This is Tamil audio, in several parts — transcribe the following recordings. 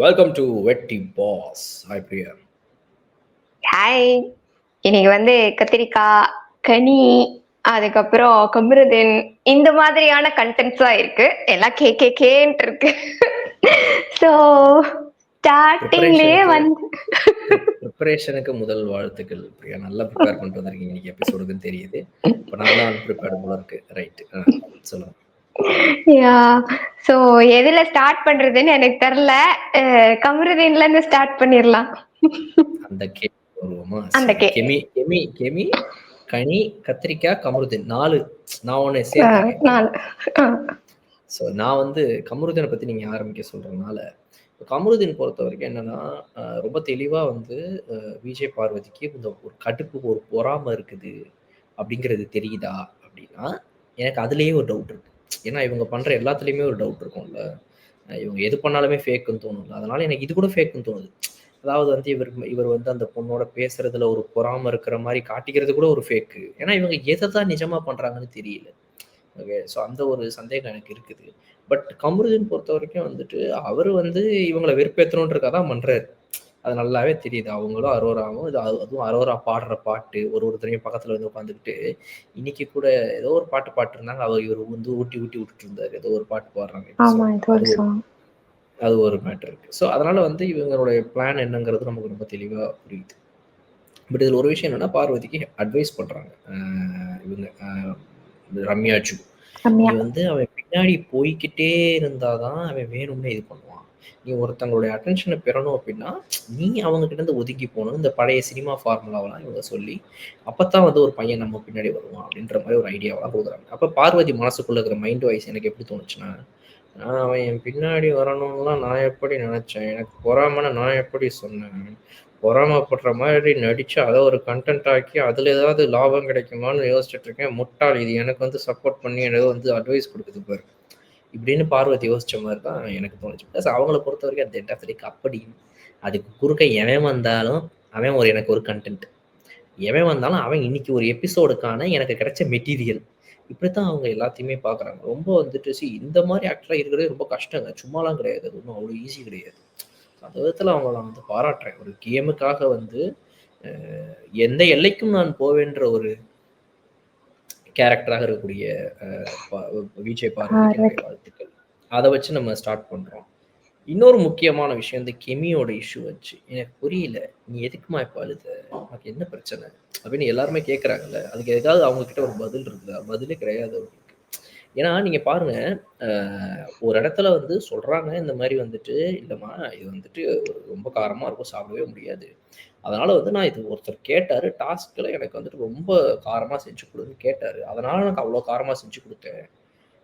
வெல்கம் டு வெட்டி பாஸ். ஹாய் பிரியா. ஹாய். இன்னைக்கு கத்திரிக்காய், கனி, அதுக்கப்புறம் கமருதீன் இந்த மாதிரியான கண்டென்ட்ஸ் தான் இருக்கு. எல்லாம் கேன்ட்டு இருக்கு. ஸோ ஸ்டார்டிங்லயே ப்ரிப்பரேஷனுக்கு முதல் வாழ்த்துக்கள் பிரியா. நல்லா ப்ரிப்பேர் பண்ணிட்டு வந்திருக்கீங்க இன்னைக்கு எபிசோடுக்குன்னு தெரியுது. இப்போ நான் தான் ப்ரிப்பேர்டு போல இருக்கு. ரைட், சொல்லுங்க. ஸோ எதுல ஸ்டார்ட் பண்றதுன்னு எனக்கு தெரியல. கமருதீன்ல இருந்து ஸ்டார்ட் பண்ணிடலாம். அந்த கே வருவோமா? அந்த கெமி, கனி, கத்திரிக்காய், கமருதீன் 4. நான் ஒன்று சேர்த்துருக்கேன். ஸோ நான் கமருதீனை பற்றி நீங்கள் ஆரம்பிக்க சொல்கிறதுனால, கமருதீன் பொறுத்த வரைக்கும் என்னன்னா, ரொம்ப தெளிவாக விஜய் பார்வதிக்கு இந்த ஒரு கடுப்பு, ஒரு பொறாமை இருக்குது அப்படிங்கிறது தெரியுதா அப்படின்னா, எனக்கு அதுலேயே ஒரு டவுட் இருக்கு. ஏன்னா இவங்க பண்ணுற எல்லாத்துலேயுமே ஒரு டவுட் இருக்கும்ல. இவங்க எது பண்ணாலுமே ஃபேக்குன்னு தோணும்ல. அதனால எனக்கு இது கூட ஃபேக்குன்னு தோணுது. அதாவது இவர் அந்த பொண்ணோட பேசுறதுல ஒரு பொறாமை இருக்கிற மாதிரி காட்டிக்கிறது கூட ஒரு ஃபேக்கு. ஏன்னா இவங்க எதை தான் நிஜமா பண்றாங்கன்னு தெரியல. ஓகே, ஸோ அந்த ஒரு சந்தேகம் எனக்கு இருக்குது. பட் கமருதீன் பொறுத்த வரைக்கும் அவர் இவங்களை வெறுப்பேற்றணுன்றக்காக தான் பண்றாரு. அது நல்லாவே தெரியுது. அவங்களும் அரோராவும் அதுவும் அரோரா பாடுற பாட்டு ஒருத்தரையும் பக்கத்துல உட்காந்துக்கிட்டு இன்னைக்கு கூட ஏதோ ஒரு பாட்டு பாட்டுருந்தாங்க. இவர் ஊட்டி விட்டுட்டு இருந்தாரு. ஏதோ ஒரு பாட்டு பாடுறாங்க. அது ஒரு மேட்டர் இருக்கு. ஸோ அதனால இவங்களுடைய பிளான் என்னங்கிறது நமக்கு ரொம்ப தெளிவா புரியுது. பட் இதில் ஒரு விஷயம் என்னன்னா, பார்வதிக்கு அட்வைஸ் பண்றாங்க இவங்க ரம்யாஜு. நீ அவன் பின்னாடி போய்கிட்டே இருந்தாதான் அவன் வேணும்னு இது பண்ணுவான். நீ ஒருத்தங்களுடைய அட்டென்ஷனை பெறணும் அப்படின்னா நீ அவங்க கிட்ட இருந்து ஒதுக்கி போகணும். இந்த பழைய சினிமா ஃபார்முலாவெல்லாம் இவங்க சொல்லி அப்பத்தான் ஒரு பையன் நம்ம பின்னாடி வருவான் அப்படின்ற மாதிரி ஒரு ஐடியாவெல்லாம் கொடுக்குறாங்க. அப்போ பார்வதி மனசுக்குள்ள இருக்கிற மைண்ட் வாய்ஸ் எனக்கு எப்படி தோணுச்சுன்னா, அவன் என் பின்னாடி வரணும்லாம் நான் எப்படி நினைச்சேன், எனக்கு பொறாமன்னு நான் எப்படி சொன்னேன், பொறாமப்படுற மாதிரி நடிச்சு அதை ஒரு கண்டென்ட் ஆக்கி அதுல ஏதாவது லாபம் கிடைக்குமான்னு யோசிச்சுட்டு இருக்கேன். முட்டாள், இது எனக்கு சப்போர்ட் பண்ணி எனக்கு அட்வைஸ் கொடுக்குது பாரு இப்படின்னு பார்வதி யோசிச்ச மாதிரி தான் எனக்கு தோணுச்சு. ப்ளஸ் அவங்கள பொறுத்த வரைக்கும் அந்த எண்ட் ஆஃப் தி டே அப்படி அதுக்கு குறுக்க எவன் வந்தாலும் அவன் எனக்கு ஒரு கண்டென்ட், எவன் வந்தாலும் அவன் இன்னைக்கு ஒரு எபிசோடுக்கான எனக்கு கிடைச்ச மெட்டீரியல், இப்படித்தான் அவங்க எல்லாத்தையுமே பார்க்குறாங்க. ரொம்ப இந்த மாதிரி ஆக்டராக இருக்கிறதே ரொம்ப கஷ்டங்க, சும்மாலாம் கிடையாது. அது ஒன்றும் அவ்வளோ ஈஸி கிடையாது. அந்த விதத்தில் அவங்கள நான் பாராட்டுறேன். ஒரு கேமுக்காக எந்த எல்லைக்கும் நான் போவேன்ற ஒரு கேரக்டராக இருக்கக்கூடிய விஜய் பார்வதிக்கு வாழ்த்துக்கள். அதை வச்சு நம்ம ஸ்டார்ட் பண்றோம். இன்னொரு முக்கியமான விஷயம், இந்த கெமியோட இஷ்யூ வச்சு எனக்கு புரியல. நீ எதுக்குமா இப்ப அழுத, உனக்கு என்ன பிரச்சனை அப்படின்னு எல்லாருமே கேட்கறாங்கல்ல. அதுக்கு ஏதாவது அவங்க கிட்ட ஒரு பதில் இருக்குதா? பதிலே கிடையாது அவங்களுக்கு. ஏன்னா நீங்க பாருங்க, ஒரு இடத்துல சொல்றாங்க இந்த மாதிரி இல்லைம்மா இது ரொம்ப காரமா இருக்கும், சாப்பிடவே முடியாது. அதனால நான் இது ஒருத்தர் கேட்டாரு டாஸ்க்ல, எனக்கு ரொம்ப காரமா செஞ்சு கொடுன்னு கேட்டாரு. அதனால எனக்கு அவ்வளவு காரமா செஞ்சு கொடுத்தேன்.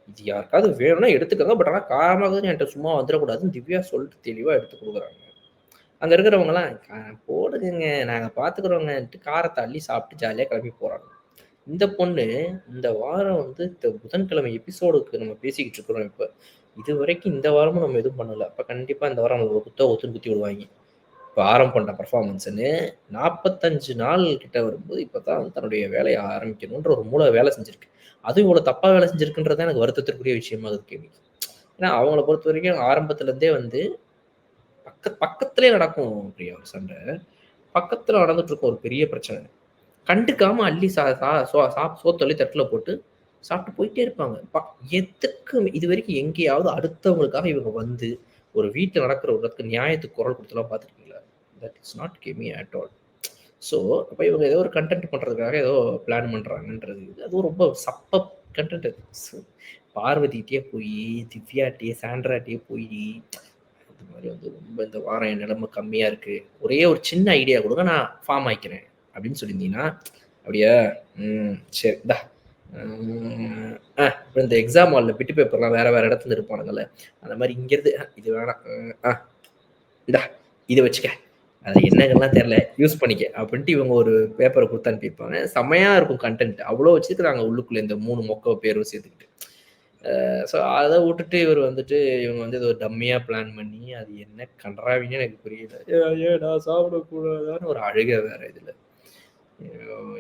இது யாருக்காவது வேணும்னா எடுத்துக்கோங்க, பட் ஆனால் காரமாக என்கிட்ட சும்மா வந்துடக்கூடாதுன்னு திவ்யா சொல்லிட்டு தெளிவா எடுத்து கொடுக்குறாங்க. அங்க இருக்கிறவங்க எல்லாம் போடுங்க நாங்க பாத்துக்கிறோங்கன்ட்டு காரத்தை அள்ளி சாப்பிட்டு ஜாலியா கிளம்பி போறாங்க. இந்த பொண்ணு இந்த வாரம் புதன்கிழமை எபிசோடுக்கு நம்ம பேசிக்கிட்டு இருக்கிறோம். இப்ப இது வரைக்கும் இந்த வாரமும் நம்ம எதுவும் பண்ணல. அப்ப கண்டிப்பா இந்த வாரம் நம்ம ஒத்துன்னு குத்தி விடுவாங்க. இப்போ ஆரம்பம் பண்ண பர்ஃபார்மன்ஸ்ன்னு 45 நாள் கிட்ட வரும்போது இப்போதான் தன்னுடைய வேலையை ஆரம்பிக்கணுன்ற ஒரு மூளை வேலை செஞ்சிருக்கு. அதுவும் இவ்வளோ தப்பா வேலை செஞ்சிருக்குன்றது எனக்கு வருத்தத்திற்குரிய விஷயமா இருக்கு. ஏன்னா அவங்கள பொறுத்த வரைக்கும் ஆரம்பத்துல இருந்தே பக்கத்திலே நடக்கும் பிரியா ஒரு சண்டை. பக்கத்துல நடந்துட்டு இருக்கும் ஒரு பெரிய பிரச்சனை, கண்டுக்காம அள்ளி சோத்தள்ளி தட்டுல போட்டு சாப்பிட்டு போயிட்டே இருப்பாங்க. எதுக்கு இது வரைக்கும் எங்கேயாவது அடுத்தவங்களுக்காக இவங்க ஒரு வீட்டில் நடக்கிற ஒரு நியாயத்துக்கு குரல் கொடுத்தலாம் பார்த்துருக்கீங்களா? That is not Kemy at all. So அப்போ இவங்க ஏதோ ஒரு கண்டென்ட் பண்ணுறதுக்காக ஏதோ பிளான் பண்ணுறாங்கன்றது அதுவும் ரொம்ப சப்ப கண்டென்ட். பார்வதிகிட்டே போய் திவ்யாட்டியே சாண்ட்ராட்டியே போய் இந்த மாதிரி ரொம்ப இந்த வாரம் என் நிலைமை கம்மியாக இருக்குது, ஒரே ஒரு சின்ன ஐடியா கொடுங்க நான் ஃபார்ம் ஆகிக்கிறேன் அப்படின்னு சொல்லியிருந்தீங்கன்னா, அப்படியா சரி இந்தா இந்த எக்ஸாம் ஹாலில் பிட்டு பேப்பர்லாம் வேற வேற இடத்துல இருப்பானுங்கல்ல, அந்த மாதிரி இங்கிருந்து இது வேணாம் இந்தா இதை வச்சுக்க, அது என்னங்கெல்லாம் தெரியல யூஸ் பண்ணிக்க அப்படின்ட்டு இவங்க ஒரு பேப்பரை கொடுத்து அனுப்பியிருப்பாங்க. செம்மையா இருக்கும் கண்டென்ட். அவ்வளோ வச்சுருக்காங்க உள்ளுக்குள்ள இந்த 3 மொக்க பேரும் சேர்த்துக்கிட்டு. ஸோ அதை விட்டுட்டு இவர் இவங்க ஏதோ டம்மியா பிளான் பண்ணி அது என்ன கன்றாவின்னு எனக்கு புரியல. நான் சாப்பிடக்கூடாதான்னு ஒரு அழுகை வேற இதுல.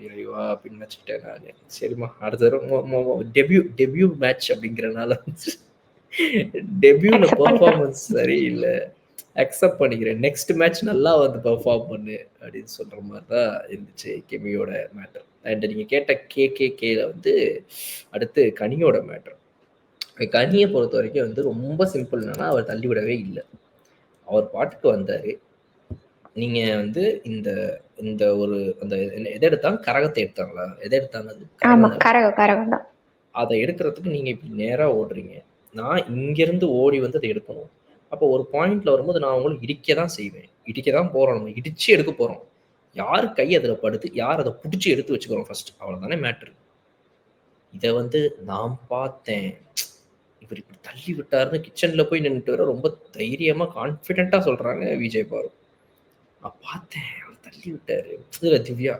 இறைவா அப்படின்னு வச்சுக்கிட்டேன் நான். சரிம்மா அடுத்த தடவை டெபியூ மேட்ச் அப்படிங்கிறனால டெபியூல பெர்ஃபார்மன்ஸ் சரியில்லை. அக்செப்ட் பண்ணிக்கிறேன். நெக்ஸ்ட் மேட்ச் நல்லா வந்து பெர்ஃபார்ம் பண்ணு அப்படின்னு சொல்ற மாதிரி தான் இருந்துச்சு கெமியோட மேட்டர். அண்ட் நீங்க கேட்ட கேல வந்து அடுத்து கனியோட மேட்டர். கனியை பொறுத்த வரைக்கும் வந்து ரொம்ப சிம்பிள். என்னன்னா அவர் தள்ளி விடவே இல்லை. அவர் பாட்டுக்கு வந்தாரு. நீங்க வந்து இந்த இந்த ஒரு அந்த எதை எடுத்தாங்க, கரகத்தை எடுத்தாங்களா? எதை எடுத்தாங்க? கரகம். அதை எடுக்கிறதுக்கு நீங்க இப்படி நேரா ஓடுறீங்க. நான் இங்கிருந்து ஓடி வந்து அதை எடுக்கணும். அப்போ ஒரு பாயிண்ட்ல வரும்போது நான் உங்களுக்கு இடிக்க தான் செய்வேன். இடிக்க தான் போறோம். நம்ம இடிச்சு எடுக்க போறோம். யார் கை அதுல படுத்து யார் அதை பிடிச்சி எடுத்து வச்சுக்கிறோம் ஃபர்ஸ்ட். அவ்வளவுதானே மேட்ரு. இதை வந்து நான் பார்த்தேன். இவர் இப்படி தள்ளி விட்டாருன்னு கிச்சன்ல போய் நின்றுட்டு வர ரொம்ப தைரியமா கான்பிடென்ட்டா சொல்றாங்க விஜய் பாரு. நான் பார்த்தேன், அவர் தள்ளி விட்டாரு. இதுல திவ்யா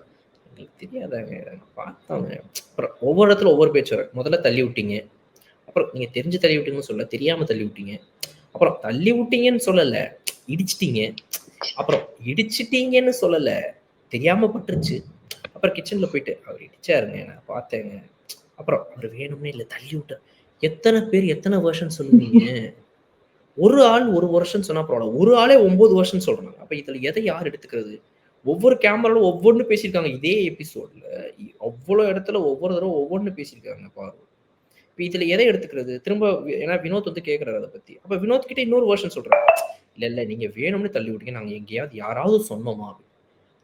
எங்களுக்கு தெரியாதாங்க, பார்த்தாங்க. அப்புறம் ஒவ்வொரு இடத்துல ஒவ்வொரு பேச்சு வர. முதல்ல தள்ளி விட்டீங்க, அப்புறம் நீங்க தெரிஞ்சு தள்ளி விட்டீங்கன்னு சொல்ல, தெரியாம தள்ளி விட்டீங்க, அப்புறம் தள்ளி விட்டீங்கன்னு சொல்லல, இடிச்சிட்டீங்க, அப்புறம் இடிச்சிட்டீங்கன்னு சொல்லல, தெரியாம பட்டுருச்சு. அப்புறம் கிச்சன்ல போயிட்டு அவர் இடிச்சாருங்க, நான் பார்த்தேங்க, அப்புறம் அவர் வேணும்னே இல்லை தள்ளி விட்ட. எத்தனை பேர் எத்தனை வருஷன் சொல்லுவீங்க? ஒரு ஆள் ஒரு வருஷம் சொன்னா பரவாயில்ல, ஒரு ஆளே 9 வருஷம் சொல்றாங்க. அப்ப இதுல எதை யார் எடுத்துக்கிறது? ஒவ்வொரு கேமரால ஒவ்வொன்னு பேசியிருக்காங்க. இதே எபிசோட்ல அவ்வளவு இடத்துல ஒவ்வொரு தடவை ஒவ்வொன்னு பேசியிருக்காங்க பாரு. இப்ப இதுல எதை எடுத்துக்கிறது? திரும்ப ஏன்னா வினோத் வந்து கேட்கறாரு அதை பத்தி. அப்ப வினோத் கிட்ட இன்னொரு வருஷன் சொல்றாரு. இல்ல நீங்க வேணும்னு தள்ளி விட்டீங்க, நாங்க எங்கேயாவது யாராவது சொன்னோமா?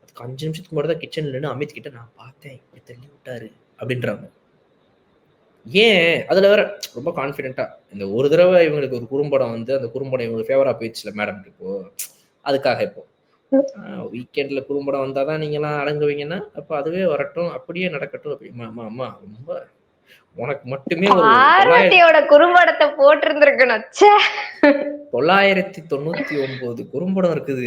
அதுக்கு 5 நிமிஷத்துக்கு முன்னாடி தான் கிச்சன்ல நின்று அமித் கிட்ட நான் பார்த்தேன், இப்படி தள்ளி விட்டாரு அப்படின்றாங்க. ஏன் அதுல வேற ரொம்ப கான்பிடென்ட்டா இந்த ஒரு தடவை இவங்களுக்கு ஒரு குறும்படம் வந்து அந்த குறும்படம் இவங்களுக்கு ஃபேவரா போயிடுச்சுல மேடம். இப்போ அதுக்காக இப்போ வீக்கெண்ட்ல குறும்படம் வந்தாதான் நீங்க எல்லாம் அடங்குவீங்கன்னா அப்ப அதுவே வரட்டும், அப்படியே நடக்கட்டும். அம்மா ரொம்ப உனக்கு மட்டுமே குறும்படத்தை போட்டிருந்திருக்கணும். 999 குறும்படம் இருக்குது.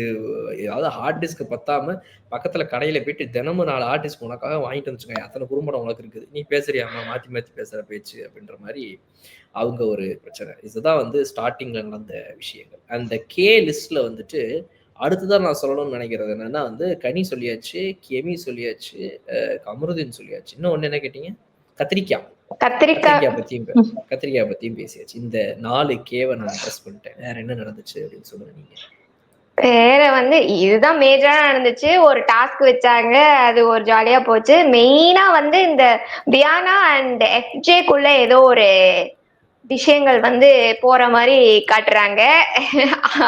ஏதாவது ஹார்ட் டிஸ்க் பத்தாம பக்கத்துல கடையில போயிட்டு தினமும் 4 ஹார்ட் டிஸ்க் உனக்காக வாங்கிட்டு வந்துச்சுக்கோங்க. அத்தனை குறும்படம் உனக்கு இருக்குது. நீ பேசுறியாமா மாத்தி பேசுற பேச்சு அப்படின்ற மாதிரி அவங்க ஒரு பிரச்சனை. இதுதான் வந்து ஸ்டார்டிங்ல நடந்த விஷயங்கள். அந்த கே லிஸ்ட்ல வந்துட்டு அடுத்துதான் நான் சொல்லணும்னு நினைக்கிறது என்னன்னா வந்து கனி சொல்லியாச்சு, கெமி சொல்லியாச்சு, கமருதீன் சொல்லியாச்சு. இன்னும் ஒண்ணு என்ன கேட்டீங்க? கத்திரிக்காய் பத்தியும் பேசியாச்சு. இந்த 4 கேவை நான் அட்ரஸ் பண்ணிட்டேன். வேற என்ன நடந்துச்சு அப்படின்னு சொல்லுங்க நீங்க. வேற வந்து இதுதான் மேஜரா நடந்துச்சு. ஒரு டாஸ்க் வச்சாங்க, அது ஒரு ஜாலியா போச்சு. மெயினா வந்து இந்த பியானா அண்ட் எஃப்ஜேக்குள்ள ஏதோ ஒரு விஷயங்கள் வந்து போற மாதிரி காட்டுறாங்க.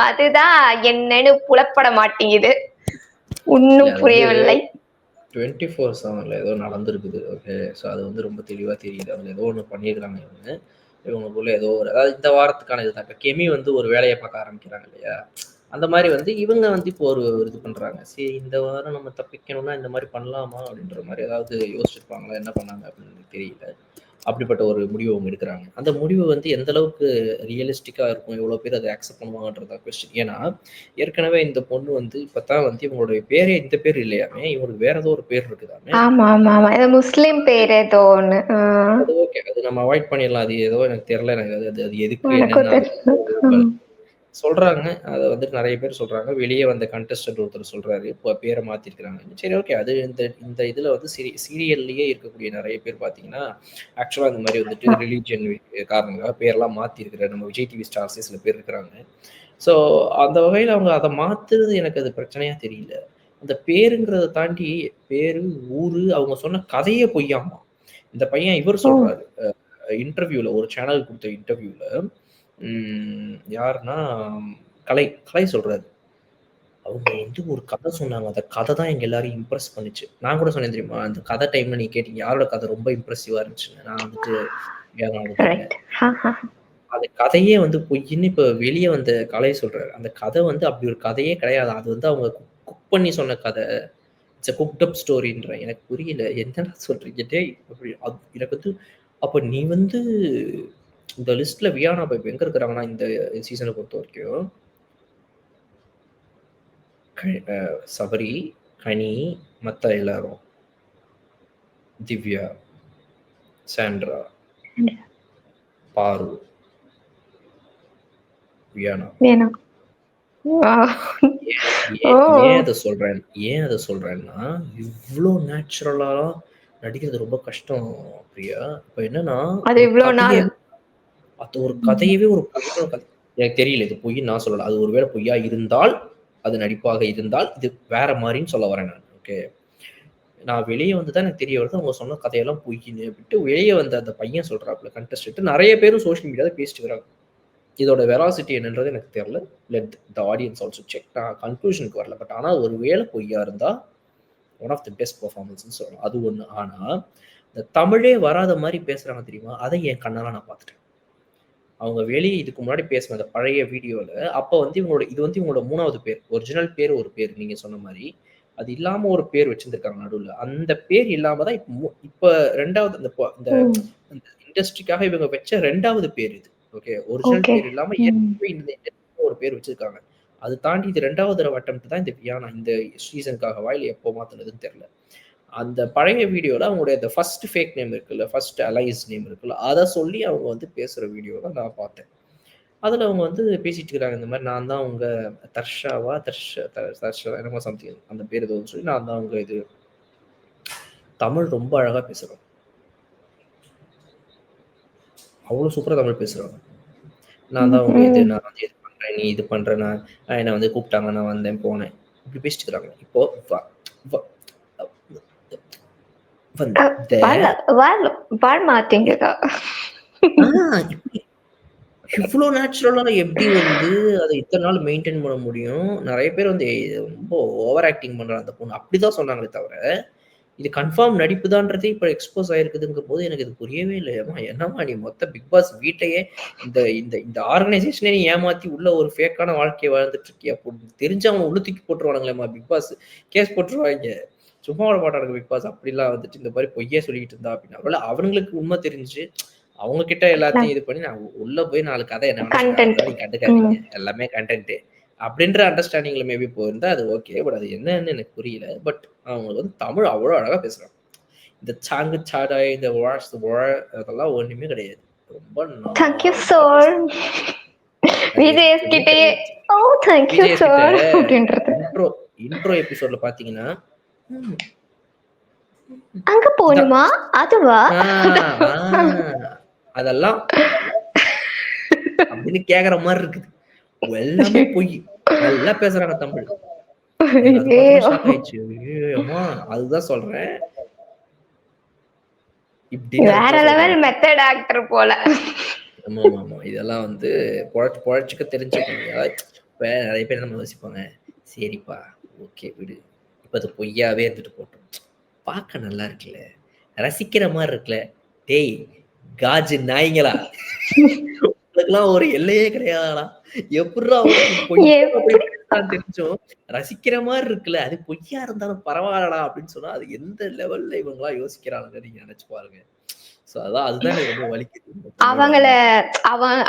அதுதான் என்னன்னு புலப்பட மாட்டேங்குது. இன்னும் புரியவில்லை. 24/7 ஏதோ நடந்திருக்குது. ஓகே, ஸோ அது வந்து ரொம்ப தெளிவா தெரியுது. அதுல ஏதோ ஒண்ணு பண்ணியிருக்காங்க இவங்களுக்குள்ள ஏதோ ஒரு, அதாவது இந்த வாரத்துக்கான இதுதான். இப்ப கெமி வந்து ஒரு வேலையை பார்க்க ஆரம்பிக்கிறாங்க இல்லையா? அந்த மாதிரி வந்து இவங்க வந்து இப்போ ஒரு இது பண்றாங்க. சரி இந்த வாரம் நம்ம தப்பிக்கணும்னா இந்த மாதிரி பண்ணலாமா அப்படின்ற மாதிரி ஏதாவது யோசிச்சிருப்பாங்களா? என்ன பண்ணாங்க அப்படின்னு தெரியல. அப்படிப்பட்ட ஒரு முடிவு அவங்க எடுக்கிறாங்க. அந்த முடிவு வந்து எந்த அளவுக்கு ரியலிஸ்டிக்கா இருக்கும், எவ்வளவு பேர் அதை அக்செப்ட் பண்ணுவாங்கன்றதா கொஸ்டின். ஏன்னா ஏற்கனவே இந்த பொண்ணு வந்து இப்பதான் வந்து இவங்களுடைய பேரே இந்த பேர் இல்லையாமே, இவங்களுக்கு வேற ஏதோ ஒரு பேர் இருக்குதாமே. ஆமா ஆமா ஆமா, முஸ்லிம் பேர் ஏதோ ஒண்ணு. அது ஓகே, அது நம்ம அவாய்ட் பண்ணிடலாம். அது ஏதோ எனக்கு தெரியல, எனக்கு அது எதுக்கு என்னன்னு சொல்றாங்க. அதை வந்துட்டு நிறைய பேர் சொல்றாங்க. வெளியே வந்த கண்டஸ்டன்ட் ஒருத்தர் சொல்றாரு இப்போ பேரை மாத்திருக்கிறாங்க. சரி ஓகே, அது இந்த இதுல வந்து சீரியல்லையே இருக்கக்கூடிய நிறைய பேர் பாத்தீங்கன்னா ஆக்சுவலா இந்த மாதிரி வந்துட்டு ரிலீஜியன் காரணங்களாக பேரெல்லாம் மாத்திருக்கிற நம்ம விஜய் டிவி ஸ்டார்ஸே சில பேர் இருக்கிறாங்க. ஸோ அந்த வகையில அவங்க அதை மாத்துறது எனக்கு அது பிரச்சனையா தெரியல. அந்த பேருங்கிறத தாண்டி பேரு ஊரு அவங்க சொன்ன கதையே பொய்யாமா. இந்த பையன் இவர் சொல்றாரு இன்டர்வியூல, ஒரு சேனல் கொடுத்த இன்டர்வியூல, யாருன்னா கலை சொல்றாரு. அவங்க வந்து ஒரு கதை சொன்னாங்க. அந்த கதை தான் எங்க எல்லாரையும் இம்ப்ரெஸ் பண்ணிச்சு. நான் கூட சொன்னேன் தெரியுமா, அந்த கதை டைம்ல நீ கேட்டீங்க யாரோட கதை ரொம்ப இம்ப்ரெசிவா இருந்துச்சுன்னு. நான் வந்துட்டு அந்த கதையே வந்து பொய்ன்னு இப்ப வெளியே வந்த கலை சொல்றாரு. அந்த கதை வந்து அப்படி ஒரு கதையே கிடையாது. அது வந்து அவங்க குக் பண்ணி சொன்ன கதை. இட்ஸ் குக்ட் அப் ஸ்டோரின்ற. எனக்கு புரியல என்னடா சொல்றீங்க அப்படி. எனக்கு வந்து அப்ப நீ வந்து இந்த லிஸ்ட்ல வியானா பைப் எங்க இருக்கிறாங்கன்னா இந்த சீசனை பொறுத்த வரைக்கும் சபரி, கனி, மத்த எல்லாரும், திவ்யா, சாண்ட்ரா, பாரு, வியானா. ஏன் அதை சொல்றேன்னா இவ்வளோ நேச்சுரலா நடிக்கிறது ரொம்ப கஷ்டம் பிரியா. இப்ப என்னன்னா அது ஒரு கதையவே ஒரு கதை எனக்கு தெரியல, இது பொய்ன்னு நான் சொல்லல. அது ஒருவேளை பொய்யா இருந்தால், அது நடிப்பாக இருந்தால், இது வேற மாதிரின்னு சொல்ல வரேன் நான். ஓகே. நான் வெளியே வந்து தான் எனக்கு தெரிய வருது அவங்க சொன்ன கதையெல்லாம் பொய்ன்னு விட்டு வெளியே வந்த அந்த பையன் சொல்றாப்புல கண்டஸ்ட் நிறைய பேரும் சோஷியல் மீடியாவில் பேசிட்டு இருக்கிறாங்க. இதோட வெராசிட்டி என்னன்றது எனக்கு தெரியல. Let the audience also check. நான் கன்க்ளூஷனுக்கு வரல. பட் ஆனால் ஒரு வேளை பொய்யா இருந்தா ஒன் ஆஃப் த பெஸ்ட் பர்ஃபார்மன்ஸ்ன்னு சொல்லலாம். அது ஒன்று. ஆனால் இந்த தமிழே வராத மாதிரி பேசுறாங்க தெரியுமா, அதை என் கண்ணால நான் பார்த்துட்டேன். அவங்க வெளியே இதுக்கு முன்னாடி பேசின அந்த பழைய வீடியோவில் அப்போ வந்து இவங்களோட இது வந்து இவங்களோட 3வது பேர், ஒரிஜினல் பேர் ஒரு பேர் நீங்கள் சொன்ன மாதிரி, அது இல்லாம ஒரு பேர் வச்சிருந்திருக்காங்க நடுவில். அந்த பேர் இல்லாம தான் இப்போ 2வது இந்த இண்டஸ்ட்ரிக்காக இவங்க வச்ச 2வது பேர் இது. ஓகே. ஒரிஜினல் பேர் இல்லாம இந்த ஒரு பேர் வச்சிருக்காங்க. அது தாண்டி இது 2வது அட்டெம்ப்ட் தான் இந்த வியானா இந்த சீசனுக்காகவா இல்லை எப்போ மாத்தினதுன்னு தெரியல. அந்த பழைய வீடியோல அவங்களுடைய அந்த ஃபர்ஸ்ட் ஃபேக் நேம் இருக்குல்ல, ஃபர்ஸ்ட் அலைஸ் நேம் இருக்குல்ல, அதை சொல்லி அவங்க வந்து பேசுற வீடியோ தான் நான் பார்த்தேன். அதுல அவங்க வந்து பேசிட்டு இருக்காங்க இந்த மாதிரி, நான் தான் உங்க தர்ஷாவா தர்ஷா என்னமோ சம்திங் அந்த பேர் ஏதோ சொல்லி, நான் தான் உங்க இது தமிழ் ரொம்ப அழகா பேசுறோம், அவ்வளவு சூப்பரா தமிழ் பேசுறாங்க. நான் தான் உங்க இது, நான் வந்து இது பண்றேன், நீ இது பண்ற, நான் என்னை வந்து கூப்பிட்டாங்க, நான் வந்தேன் போனேன், இப்படி பேசிட்டு இருக்காங்க. இப்போ இவ்வளோ நேச்சுரலா எப்படி வந்து அதை இத்தனை நாள் மெயின்டைன் பண்ண முடியும்? நிறைய பேர் வந்து ரொம்ப ஓவர் ஆக்டிங் பண்றாங்க அந்த பொண்ணு, அப்படிதான் சொன்னாங்களே தவிர இது கன்ஃபார்ம் நடிப்பு தான்றதே இப்போ எக்ஸ்போஸ் ஆயிருக்குதுங்க போது எனக்கு இது புரியவே இல்லை. என்னம்மா நீ மொத்த பிக் பாஸ் வீட்டையே இந்த இந்த இந்த ஆர்கனைசேஷனே நீ ஏமாத்தி உள்ள ஒரு ஃபேக்கான வாழ்க்கையை வாழ்ந்துட்டு இருக்கியா? தெரிஞ்சு அவங்க உள்ள தூக்கி போட்டுருவானுங்களேம்மா, பிக் பாஸ் கேஸ் போட்டுருவாங்க. சும்மா விட மாட்டானுங்க பிக் பாஸ். அப்படிலாம் வந்துட்டு இந்த மாதிரி பொய்யே சொல்லிட்டு இருந்தா அப்படின்னா அவங்களுக்கு உண்மை தெரிஞ்சு அவங்க கிட்ட எல்லாத்தையும் இது பண்ணி நான் உள்ள போய் 4 கதை என்ன நீங்க கண்டுக்காதீங்க, எல்லாமே கண்டென்ட் அப்படின்ற அண்டர்ஸ்டாண்டிங்ல மேபி போயிருந்தா அது ஓகே. பட் அது என்னன்னு எனக்கு புரியல. பட் அவங்க வந்து தமிழ் அவ்வளோ அழகா பேசுறாங்க. இந்த சாங்கு சாடாய், இந்த வாட்ஸ் அதெல்லாம் ஒண்ணுமே கிடையாது. ரொம்ப இன்ட்ரோ எபிசோட்ல பாத்தீங்கன்னா அங்க போணுமா அதுவா அதெல்லாம் அப்படின்னு கேக்குற மாதிரி இருக்குது. எல்லாமே பொய், நல்லா பேசுறாங்க தமிழ். அதுதான் சொல்றேன், வேற லெவல் மெத்தட் ஆக்டர் போல. ஆமா ஆமா, இதெல்லாம் வந்து பொழைச்சுக்க தெரிஞ்சுக்கணும். நிறைய பேர் நம்ம யோசிப்பாங்க, சரிப்பா ஓகே விடு, இப்ப அது பொய்யாவே இருந்துட்டு போட்டோம், பார்க்க நல்லா இருக்குல்ல, ரசிக்கிற மாதிரி இருக்குல்ல. டேய் காஜு நாய்ங்களா, உங்களுக்குலாம் ஒரு எல்லையே கிடையாதா? எப்படா தெரிஞ்சோம் ரசிக்கிற மாதிரி இருக்குல்ல, அது பொய்யா இருந்தாலும் பரவாயில்லடா அப்படின்னு சொன்னா அது எந்த லெவல்ல இவங்களா யோசிக்கிறாங்க நீங்க நினைச்சு பாருங்க.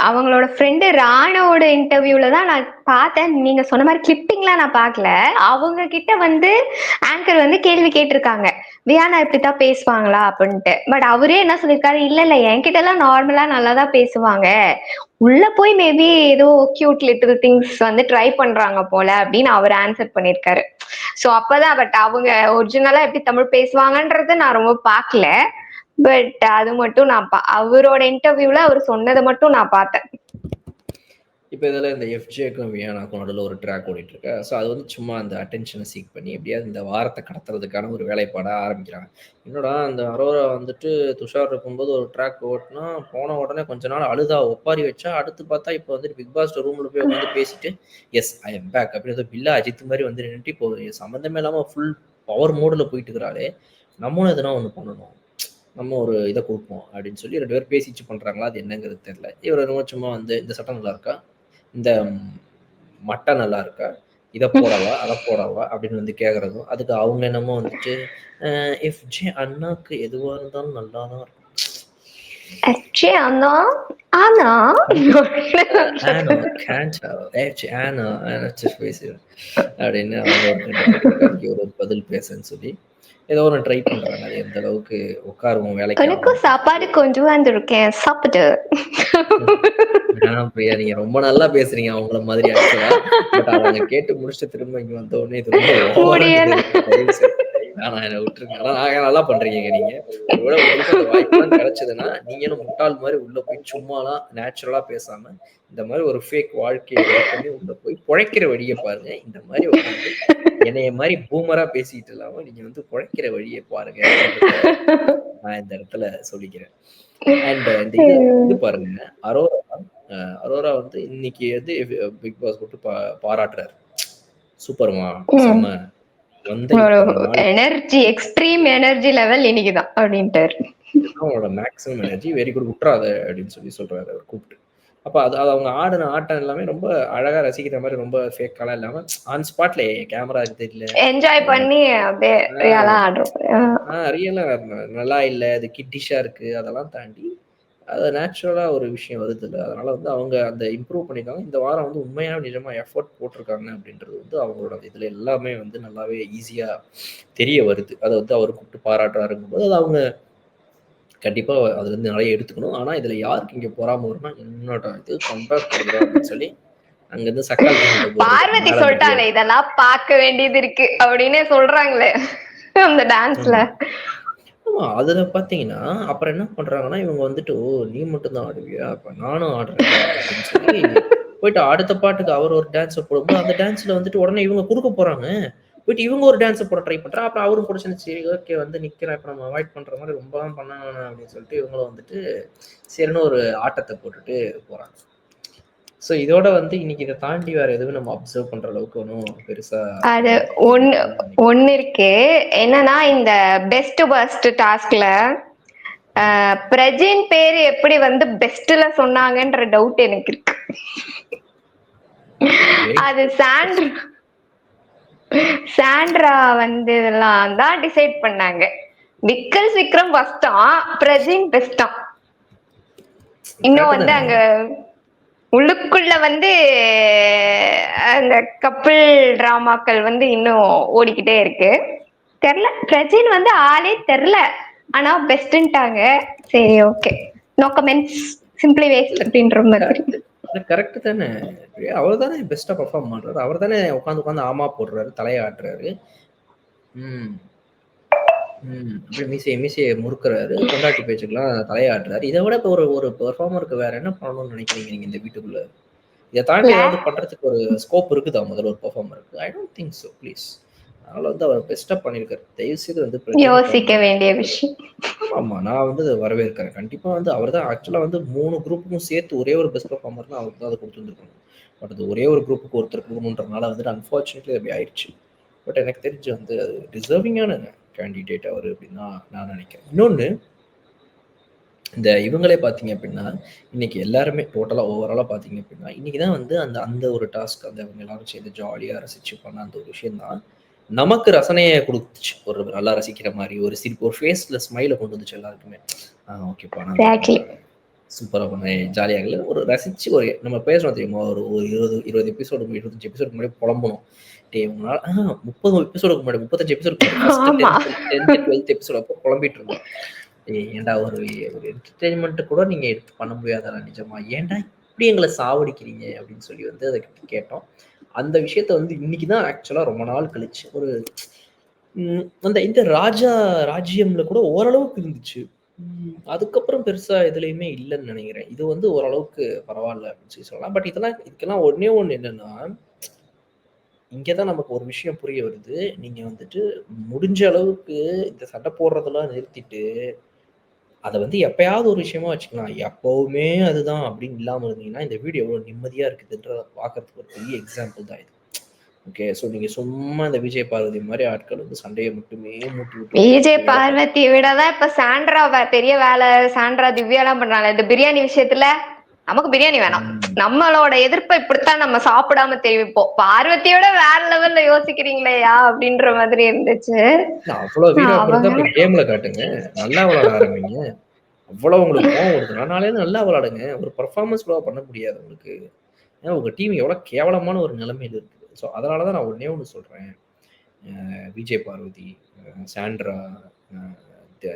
அவங்களோட ஃப்ரெண்டு ராணோட இன்டர்வியூல தான் நான் பார்த்தேன். நீங்க சொன்ன மாதிரி கிளிப்பிங்லாம் நான் பார்க்கல. அவங்க கிட்ட வந்து ஆங்கர் வந்து கேள்வி கேட்டிருக்காங்க, வியானா இப்படித்தான் பேசுவாங்களா அப்படின்ட்டு. பட் அவரே என்ன சொல்லியிருக்காரு, இல்ல என்கிட்ட எல்லாம் நார்மலா நல்லாதான் பேசுவாங்க, உள்ள போய் மேபி ஏதோ கியூட் லிட்டில் திங்ஸ் வந்து ட்ரை பண்றாங்க போல அப்படின்னு அவர் ஆன்சர் பண்ணிருக்காரு. சோ அப்பதான் பட் அவங்க ஒரிஜினலா எப்படி தமிழ் பேசுவாங்கன்றது நான் ரொம்ப பார்க்கல. பட் அது மட்டும் நான் அவரோட இன்டர்வியூல அவர் சொன்னதை மட்டும் நான் பார்த்தேன். இப்போ இதில் இந்த எஃப்ஜேக்கும் வியானாக்கும் நடுவில் ஒரு ட்ராக் ஓடிட்டு இருக்கு. ஸோ அது வந்து சும்மா அந்த அட்டென்ஷனை சீக் பண்ணி எப்படியாவது இந்த வாரத்தை கடத்துறதுக்கான ஒரு வேலைப்பாடாக ஆரம்பிக்கிறாங்க. என்னடா அந்த அரோரா வந்துட்டு துஷார் இருக்கும்போது ஒரு ட்ராக் ஓட்டினா போன உடனே கொஞ்ச நாள் அழுதா ஒப்பாரி வச்சா, அடுத்து பார்த்தா இப்போ வந்துட்டு பிக் பாஸ் ரூமில் போய் வந்து பேசிட்டு எஸ் ஐ எம் பேக் அப்படின்னு பில்லா அஜித் மாதிரி வந்து நின்றுட்டு இப்போ சம்மந்தமே இல்லாமல் ஃபுல் பவர் மோடில் போயிட்டு இருக்கிறாளே, நம்மளும் எதுனா ஒன்று பண்ணணும், நம்ம ஒரு இதை கொடுப்போம் அப்படின்னு சொல்லி 2 பேர் பேசிச்சு பண்றாங்களா, அது என்னங்கிறது தெரியல. இவர் என்னமோ சும்மா வந்து இந்த சட்டம் நல்லா இருக்கா, இந்த மட்டை நல்லா இருக்கா, இதை போடவா அதை போடவா அப்படின்னு வந்து கேட்கறதும், அதுக்கு அவங்க என்னமோ வந்துட்டு எஃப்ஜே அண்ணாக்கு எதுவா இருந்தாலும் நல்லா தான் இருக்கும், அப்படின்னு அவங்க ஒரு பதில் பேசன்னு சொல்லி ஏதோ ஒரு ட்ரை பண்றாங்க. அது எந்த அளவுக்கு உட்காருவோம் வேலைக்கு, எனக்கும் சாப்பாடு கொஞ்சம் வந்திருக்கேன் சாப்பிட்டு. பிரியா நீங்க ரொம்ப நல்லா பேசுறீங்க அவங்கள மாதிரி ஆக்சுவலா. பட் அவங்க கேட்டு முடிச்சுட்டு திரும்ப இங்க வந்த உடனே இது ரொம்ப என்ன விட்டுருங்க. ஆனா நாங்க நல்லா பண்றீங்க நீங்க. ஒருவேளை உங்களுக்கு அந்த வாய்ப்புலாம் கிடைச்சதுன்னா, நீங்களும் முட்டாள் மாதிரி உள்ள போய் சும்மாலாம் நேச்சுரலா பேசாம, இந்த மாதிரி ஒரு ஃபேக் வாழ்க்கையை ரெடி பண்ணி உள்ள போய் பொழைக்கிற வழியை பாருங்க. இந்த மாதிரி உட்காந்து என்னைய மாதிரி பூமரா பேசிட்டு இல்லாம நீங்க வந்து பொழைக்கிற வழியை பாருங்க அப்படின்றத நான் இந்த இடத்துல சொல்லிக்கிறேன். அண்ட் இந்த இது பாருங்க, அரோரா வந்து இன்னைக்கு வந்து பிக் பாஸ் போட்டு பாராட்டுறாரு. சூப்பர்மா, செம்ம எனர்ஜி, எக்ஸ்ட்ரீம் எனர்ஜி லெவல் இன்னைக்குதான் அப்படின்ட்டாரு. அவனோட மேக்ஸிமம் எனர்ஜி வெரி குட், விட்டுறாத அப்படின்னு சொல்லி சொல்றாரு அவர் கூப்பிட்டு. அப்ப அது அவங்க ஆடின ஆட்டம் எல்லாமே ரொம்ப அழகா ரசிக்கிற மாதிரி, ரொம்ப ஃபேக்காலாம் இல்லாம ஆன் ஸ்பாட்ல கேமரா தெரியல, என்ஜாய் பண்ணி அப்படியே ரியலா நல்லா இல்ல, அது கிட்டிஷா இருக்கு, அதெல்லாம் தாண்டி அது நேச்சுரலா ஒரு விஷயம் வருது இல்லை. அதனால வந்து அவங்க அந்த இம்ப்ரூவ் பண்ணிருக்காங்க. இந்த வாரம் வந்து உண்மையா நிஜமா எஃபோர்ட் போட்டிருக்காங்க அப்படின்றது வந்து அவங்களோட இதுல எல்லாமே வந்து நல்லாவே ஈஸியா தெரிய வருது. அதை வந்து அவர் கூப்பிட்டு பாராட்டுறாருங்கும் போது அது அவங்க கண்டிப்பா அதுல இருந்து நிறைய எடுத்துக்கணும். ஆனா இதுல யாருக்கு இங்க பொறாம வரும்னா, என்னோட இது கம்பேர் பண்ணுறோம் அப்படின்னு சொல்லி அங்க இருந்து சக்கால் பார்வதி சொல்லிட்டாங்க, இதெல்லாம் பார்க்க வேண்டியது இருக்கு அப்படின்னு சொல்றாங்களே அந்த டான்ஸ்ல. ஆமா, அதுல பாத்தீங்கன்னா அப்புறம் என்ன பண்றாங்கன்னா, இவங்க வந்துட்டு ஓ நீ மட்டும் தான் ஆடுவியா, அப்ப நானும் ஆடுறேன் அப்படின்னு சொல்லி போயிட்டு அடுத்த பாட்டுக்கு அவர் ஒரு டான்ஸை போடும்போது அந்த டான்ஸ்ல வந்துட்டு உடனே இவங்க கொடுக்க போறாங்க. போயிட்டு இவங்க ஒரு டான்ஸை போட ட்ரை பண்றா. அப்புறம் அவரும் பிடிச்சிருந்து சரி ஓகே வந்து நிக்கிறேன், இப்ப நம்ம அவாய்ட் பண்ற மாதிரி ரொம்ப தான் பண்ண வேணாம் அப்படின்னு சொல்லிட்டு இவங்களும் வந்துட்டு சரின்னு ஒரு ஆட்டத்தை போட்டுட்டு போறாங்க. ஸோ இதோட வந்து இன்னைக்கு இதை தாண்டி வேற எதுவும் நம்ம அப்சர்வ் பண்ற அளவுக்கு ஒன்றும் பெருசா அது ஒன்னு இருக்கு. என்னன்னா இந்த பெஸ்ட் பஸ்ட் டாஸ்க்ல பிரஜின் பேரு எப்படி வந்து பெஸ்ட்ல சொன்னாங்கன்ற டவுட் எனக்கு இருக்கு. அது சாண்ட்ரா வந்து இதெல்லாம் தான் டிசைட் பண்ணாங்க. விக்ரம் ஃபர்ஸ்டா, பிரஜின் பெஸ்டா. இன்னும் வந்து அங்க உள்ளுக்குள்ள வந்து அந்த கப்பிள் டிராமாக்கள் வந்து இன்னும் ஓடிக்கிட்டே இருக்கு. தெரியல, பிரஜின் வந்து ஆளே தெரியல, ஆனா பெஸ்ட்ன்ட்டாங்க. சரி okay, no comments, simply waste அப்படின்ற மாதிரி. கரெக்ட் தானே, அவர் தானே பெஸ்டா பெர்ஃபார்ம் பண்றாரு, அவர் தானே உட்காந்து ஆமா போடுறாரு, தலையாட்டுறாரு, மீசையை முறுக்குறாரு, கொண்டாட்டி பேச்சுக்கெல்லாம் தலையாட்டுறாரு. இதை விட இப்போ ஒரு பெர்ஃபார்மருக்கு வேற என்ன பண்ணணும்னு நினைக்கிறீங்க நீங்க இந்த வீட்டுக்குள்ள? இதை தாண்டி ஏதாவது பண்றதுக்கு ஒரு ஸ்கோப் இருக்குதா முதல்ல ஒரு பெர்ஃபார்மருக்கு? I don't think so please. அதனால வந்து அவர் பெஸ்டா பண்ணிருக்காரு. தயவு செய்து வந்து யோசிக்க வேண்டிய விஷயம். ஆமா, நான் வந்து வரவேற்கிறேன். கண்டிப்பா வந்து அவர் தான் ஆக்சுவலா வந்து 3 குரூப்புக்கும் சேர்த்து ஒரே ஒரு பெஸ்ட் பெர்ஃபார்மர்னா அவருக்கு தான் அதை கொடுத்துருந்துருக்கணும். பட் அது ஒரே ஒரு குரூப்புக்கு ஒருத்தர் கொடுக்கணுன்றனால வந்துட்டு அன்ஃபார்ச்சுனேட்லி அப்படி ஆயிடுச்சு. பட் எனக்கு தெரிஞ்சு வந்து அது டிசர்விங்கான கேண்டிடேட் அவர் அப்படின்னு தான் நான் நினைக்கிறேன். இன்னொன்று, இந்த இவங்களே பார்த்தீங்க அப்படின்னா இன்னைக்கு எல்லாருமே டோட்டலாக ஓவராலாக பார்த்தீங்க அப்படின்னா இன்னைக்கு தான் வந்து அந்த ஒரு டாஸ்க், அந்த அவங்க எல்லாரும் சேர்ந்து ஜாலியாக ரசிச்சு பண்ண அந்த ஒரு விஷயம் தான் நமக்கு ரசனையை கொடுத்துச்சு. ஒரு நல்லா ரசிக்கிற மாதிரி ஒரு சிரிப்பு, ஒரு ஃபேஸ்ல ஸ்மைலை கொண்டு வந்துச்சு எல்லாருக்குமே. ஓகேப்பா, சூப்பராக பண்ண, ஜாலியாக ஒரு ரசிச்சு ஒரு நம்ம பேசுறோம் தெரியுமா, ஒரு 20 எபிசோடு 25 எபிசோடு முன்னாடி புலம்பணும். 30 எபிசோடுக்கு முன்னாடி 35 எபிசோடுக்கு முன்னாடி 12th எபிசோடு அப்போ புலம்பிட்டு இருந்தோம். ஏன்டா ஒரு என்டர்டெயின்மெண்ட் கூட நீங்க எடுத்து பண்ண முடியாதா நிஜமா, ஏன்டா இப்படி எங்களை சாவடிக்கிறீங்க அப்படின்னு சொல்லி வந்து அதை கேட்டோம். அந்த விஷயத்த வந்து இன்னைக்குதான் ஆக்சுவலா ரொம்ப நாள் கழிச்சு ஒரு அந்த இந்த ராஜ்யம்ல கூட ஓரளவுக்கு இருந்துச்சு. அதுக்கப்புறம் பெருசா எதுலையுமே இல்லைன்னு நினைக்கிறேன். இது வந்து ஓரளவுக்கு பரவாயில்ல அப்படின்னு சொல்லி சொல்லலாம். பட் இதுக்கெல்லாம் ஒன்னே ஒண்ணு என்னன்னா, இங்கதான் நமக்கு ஒரு விஷயம் புரிய வருது. நீங்க வந்துட்டு முடிஞ்ச அளவுக்கு இந்த சண்டை போடுறதெல்லாம் நிறுத்திட்டு அதை வந்து எப்பயாவது ஒரு விஷயமா வச்சுக்கலாம். எப்பவுமே அதுதான் அப்படின்னு இல்லாம இருந்தீங்கன்னா இந்த வீடியோ எவ்வளவு நிம்மதியா இருக்குதுன்றத பாக்குறதுக்கு ஒரு பெரிய எக்ஸாம்பிள் தான் இது. ஓகே, ஸோ நீங்க சும்மா இந்த விஜய் பார்வதி மாதிரி ஆட்கள் வந்து சண்டையை மட்டுமே மூட்டி விட்டு, விஜய் பார்வதி விடதான் இப்ப சாண்ட்ரா பெரிய வேலை, சாண்ட்ரா திவ்யா எல்லாம் பண்றாங்க. இந்த பிரியாணி விஷயத்துல நமக்கு பிரியாணி வேணாம், நம்மளோட எதிர்ப்பை இப்படித்தான் நம்ம சாப்பிடாம தெரிவிப்போம். பார்வதியோட வேற லெவல்ல யோசிக்கிறீங்களேயா அப்படின்ற மாதிரி இருந்துச்சு. அவ்வளவு வீடியோ கேம்ல காட்டுங்க, நல்லா விளையாட ஆரம்பிங்க. அவ்வளவு உங்களுக்கு கோவம் வருது, நானாலே நல்லா விளையாடுங்க. ஒரு பர்ஃபார்மன்ஸ் கூட பண்ண முடியாது உங்களுக்கு. ஏன்னா உங்க டீம் எவ்வளவு கேவலமான ஒரு நிலைமையில இருக்குது. ஸோ அதனாலதான் நான் ஒன்னே ஒன்று சொல்றேன். விஜய் பார்வதி, சாண்ட்ரா,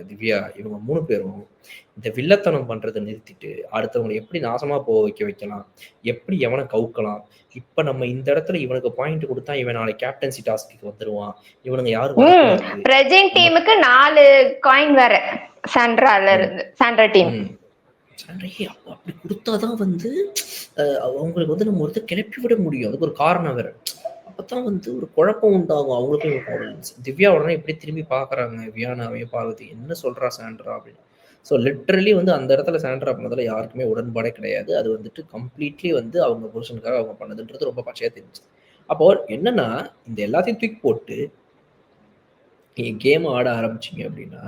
திவ்யா இவங்க 3 பேரும் இந்த வில்லத்தனம் பண்றதை நிறுத்திட்டு அடுத்தவங்களை எப்படி நாசமா போக வைக்கலாம், எப்படி எவனை கவுக்கலாம், இப்ப நம்ம இந்த இடத்துல இவனுக்கு பாயிண்ட் கொடுத்தா இவன் நாளை கேப்டன்சி டாஸ்க்கு வந்துருவான், இவனுங்க யாரும் வரக்கூடாது. பிரஜிங் டீமுக்கு 4 காயின் வேற சாண்ட்ரால இருந்து, சாண்ட்ரா டீம் அப்படி கொடுத்தாதான் வந்து அவங்களுக்கு வந்து நம்ம ஒருத்தர் கிளப்பி விட முடியும். அதுக்கு ஒரு காரணம் வேற. அப்பதான் வந்து ஒரு குழப்பம் உண்டாகும் அவங்களுக்கும். திவ்யா உடனே எப்படி திரும்பி பாக்குறாங்க வியானாவே, பார்வதி என்ன சொல்றா சாண்ட்ரா அப்படின்னு. ஸோ லிட்ரலி வந்து அந்த இடத்துல சாண்ட்ரா பண்ணதுல யாருக்குமே உடன்பாடே கிடையாது. அது வந்துட்டு கம்ப்ளீட்லி வந்து அவங்க புருஷனுக்காக அவங்க பண்ணதுன்றது ரொம்ப பச்சையா தெரிஞ்சு. அப்போ என்னன்னா இந்த எல்லாத்தையும் தூக்கி போட்டு கேம் ஆட ஆரம்பிச்சிங்க அப்படின்னா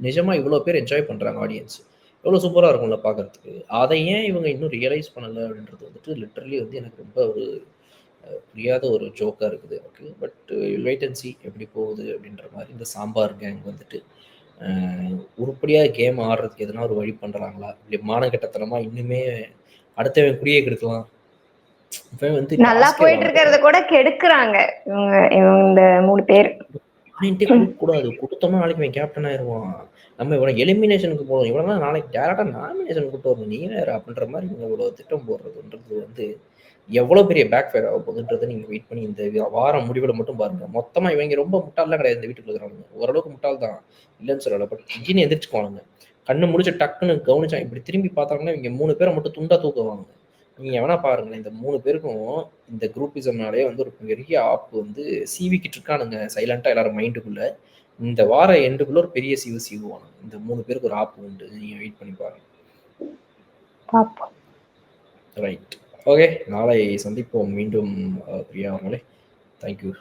நிஜமா இவ்வளோ பேர் என்ஜாய் பண்ணுறாங்க ஆடியன்ஸ், எவ்வளோ சூப்பராக இருக்கும்ல பார்க்கறதுக்கு. அதை ஏன் இவங்க இன்னும் ரியலைஸ் பண்ணலை அப்படின்றது வந்துட்டு லிட்ரலி வந்து எனக்கு ரொம்ப ஒரு புரியாத ஒரு ஜோக்காக இருக்குது எனக்கு. பட் வெயிட் அண்ட் சி எப்படி போகுது அப்படின்ற மாதிரி. இந்த சாம்பார் கேங் வந்துட்டு உருப்படியாக கேம் ஆடுறதுக்கு எதனா ஒரு வழி பண்ணுறாங்களா, இல்லை மானகட்டத்தனமா இன்னுமே அடுத்தவன் குடியே கெடுக்கலாம். வந்து நல்லா போயிட்டு இருக்கிறத கூட கெடுக்குறாங்க இந்த 3 பேர். கூடாது, கொடுத்தோம்னா நாளைக்கு கேப்டன் ஆயிடுவான், நம்ம இவ்வளோ எலிமினேஷனுக்கு போகணும், இவ்வளோ நாளைக்கு டேரக்டாக நாமினேஷன் கூட்டு வரணும் நீ வேற அப்படின்ற மாதிரி இவங்க இவ்வளோ திட்டம் போடுறதுன்றது வந்து எவ்வளோ பெரிய பேக் ஃபயர் ஆக போகுதுன்றதை நீங்கள் வெயிட் பண்ணி இந்த வாரம் முடிவில் மட்டும் பாருங்க. மொத்தமாக இவங்க ரொம்ப முட்டாள்லாம் கிடையாது இந்த வீட்டுக்கு இருக்கிறவங்க, ஓரளவுக்கு முட்டாள் தான் இல்லைன்னு சொல்லலை. பட் இங்கேன்னு எந்திரிச்சுக்குவாங்க, கண்ணு முடிச்ச டக்குன்னு கவனிச்சா இப்படி திரும்பி பார்த்தாங்கன்னா இவங்க 3 பேரை மட்டும் துண்டா தூக்குவாங்க. நீங்க வேணா பாருங்களேன், இந்த 3 பேருக்கும் இந்த குரூப்பிசம்னாலே வந்து ஒரு பெரிய ஆப் வந்து சீவிக்கிட்டு இருக்கானுங்க சைலண்டா எல்லாரும் மைண்டுக்குள்ள. இந்த வார எண்டுக்குள்ள ஒரு பெரிய சீவுவாங்க. இந்த 3 பேருக்கு ஒரு ஆப் உண்டு, நீங்க வெயிட் பண்ணி பாருங்க. ரைட், ஓகே, நாளை சந்திப்போம் மீண்டும் பிரியா அவர்களே. தேங்க்யூ.